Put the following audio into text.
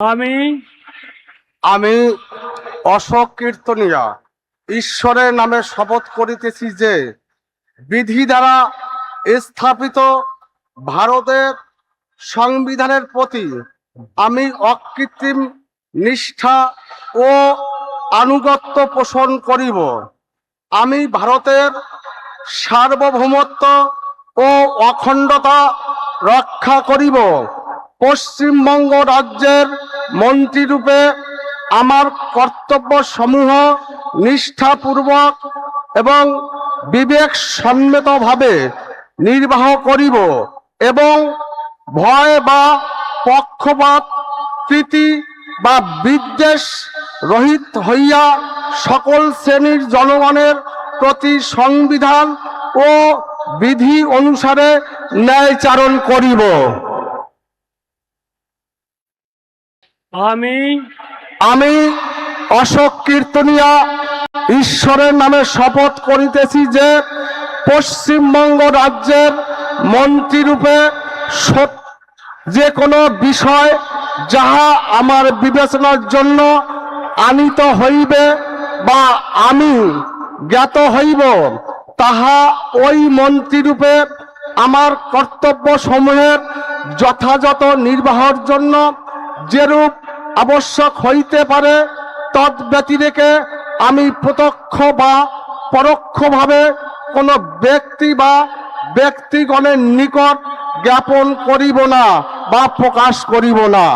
আমি আমি অশোক কীর্তনিয়া ঈশ্বরের নামে শপথ করিতেছি যে বিধি দ্বারা স্থাপিত ভারতের সংবিধানের প্রতি আমি অকৃত্রিম নিষ্ঠা ও আনুগত্য পোষণ করিব। আমি ভারতের সার্বভৌমত্ব ও অখণ্ডতা রক্ষা করিব। পশ্চিমবঙ্গ রাজ্যের মন্ত্রীরূপে আমার কর্তব্য সমূহ নিষ্ঠাপূর্বক এবং বিবেকসম্মতভাবে নির্বাহ করিব এবং ভয় বা পক্ষপাত প্রীতি বা বিদ্বেষ রহিত হইয়া সকল শ্রেণীর জনগণের প্রতি সংবিধান ও বিধি অনুসারে ন্যায়চারণ করিব। আমি অশোক কীর্তনিয়া ঈশ্বরের নামে শপথ করিতেছি যে পশ্চিমবঙ্গ রাজ্যের মন্ত্রীরূপে যে কোনো বিষয় যাহা আমার বিবেচনার জন্য আনিত হইবে বা আমি জ্ঞাত হইব, তাহা ওই মন্ত্রীরূপে আমার কর্তব্য সমূহের যথাযথ নির্বাহের জন্য যেরূপ আবশ্যক হইতে পারে তদ্ব্যতিরেকে আমি প্রত্যক্ষ বা পরোক্ষভাবে কোনো ব্যক্তি বা ব্যক্তিগণের নিকট জ্ঞাপন করিব না বা প্রকাশ করিব না।